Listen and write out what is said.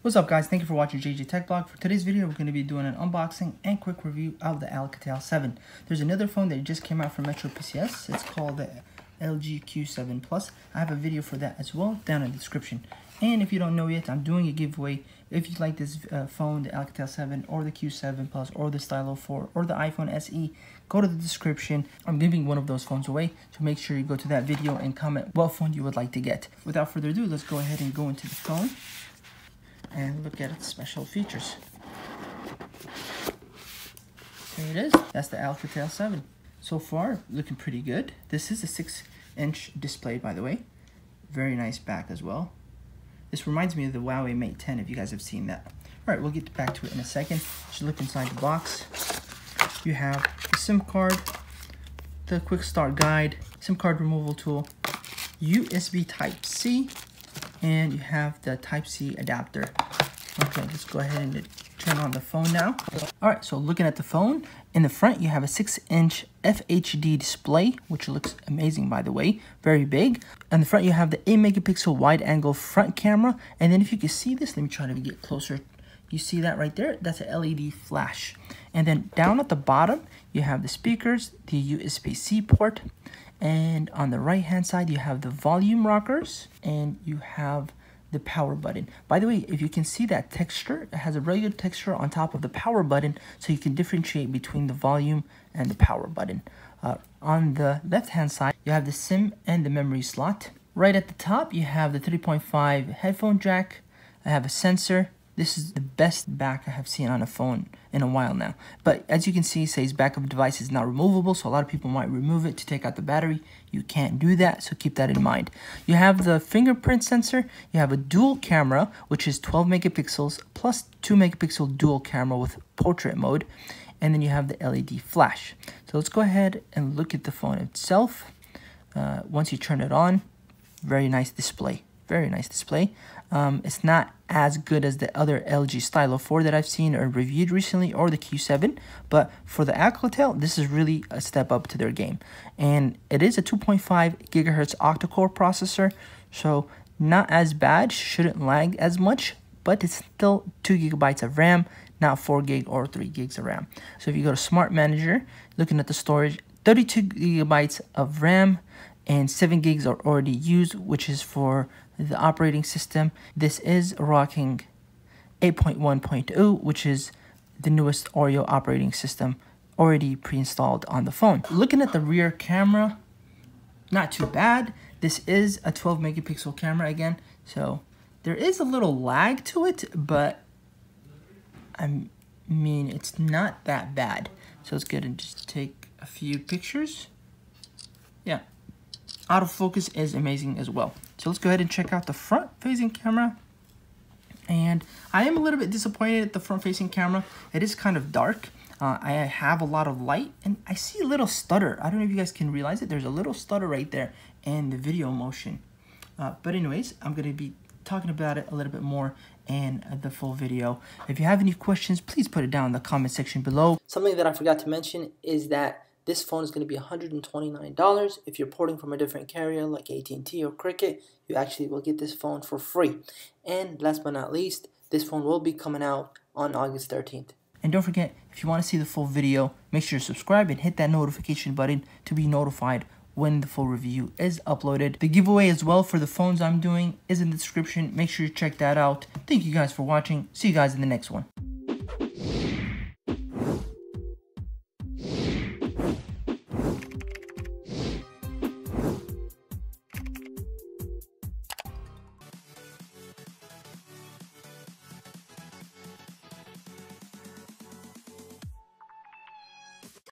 What's up guys, thank you for watching JGTechBlog. For today's video, we're going to be doing an unboxing and quick review of the Alcatel 7. There's another phone that just came out from Metro PCS. It's called the LG Q7 Plus. I have a video for that as well down in the description. And if you don't know yet, I'm doing a giveaway. If you like this phone, the Alcatel 7 or the Q7 Plus or the Stylo 4 or the iPhone SE, go to the description. I'm giving one of those phones away, so make sure you go to that video and comment what phone you would like to get. Without further ado, let's go ahead and go into the phone and look at its special features. There it is. That's the Alcatel 7. So far, looking pretty good. This is a 6-inch display, by the way. Very nice back as well. This reminds me of the Huawei Mate 10, if you guys have seen that. Alright, we'll get back to it in a second. Just look inside the box. You have the SIM card, the quick start guide, SIM card removal tool, USB Type-C, and you have the Type-C adapter. Okay, let's go ahead and turn on the phone now. Alright, so looking at the phone, in the front you have a 6-inch FHD display, which looks amazing by the way, very big. In the front you have the 8-megapixel wide-angle front camera, and then if you can see this, let me try to get closer. You see that right there? That's a LED flash. And then down at the bottom, you have the speakers, the USB-C port, and on the right-hand side, you have the volume rockers, and you have the power button. By the way, if you can see that texture, it has a regular texture on top of the power button, so you can differentiate between the volume and the power button. On the left-hand side, you have the SIM and the memory slot. Right at the top, you have the 3.5 headphone jack. I have a sensor. This is the best back I have seen on a phone in a while now. But as you can see, it says backup device is not removable, so a lot of people might remove it to take out the battery. You can't do that, so keep that in mind. You have the fingerprint sensor. You have a dual camera, which is 12 megapixels plus 2 megapixel dual camera with portrait mode. And then you have the LED flash. So let's go ahead and look at the phone itself. Once you turn it on, very nice display. Very nice display. It's not as good as the other LG Stylo 4 that I've seen or reviewed recently, or the Q7, but for the Alcatel, this is really a step up to their game. And it is a 2.5 gigahertz octa-core processor, so not as bad, shouldn't lag as much, but it's still 2 gigabytes of RAM, not 4 gig or 3 gigs of RAM. So if you go to Smart Manager, looking at the storage, 32 gigabytes of RAM, and 7 gigs are already used, which is for the operating system. This is rocking 8.1.0, which is the newest Oreo operating system already pre-installed on the phone. Looking at the rear camera, not too bad. This is a 12 megapixel camera again, so there is a little lag to it, but I mean, it's not that bad. So let's go ahead and just take a few pictures. Yeah. Autofocus is amazing as well. So let's go ahead and check out the front-facing camera. And I am a little bit disappointed at the front-facing camera. It is kind of dark. I have a lot of light, and I see a little stutter. I don't know if you guys can realize it. There's a little stutter right there in the video motion. But anyways, I'm going to be talking about it a little bit more in the full video. If you have any questions, please put it down in the comment section below. Something that I forgot to mention is that this phone is going to be $129. If you're porting from a different carrier like AT&T or Cricket, you actually will get this phone for free. And last but not least, this phone will be coming out on August 13th. And don't forget, if you want to see the full video, make sure to subscribe and hit that notification button to be notified when the full review is uploaded. The giveaway as well for the phones I'm doing is in the description. Make sure you check that out. Thank you guys for watching. See you guys in the next one.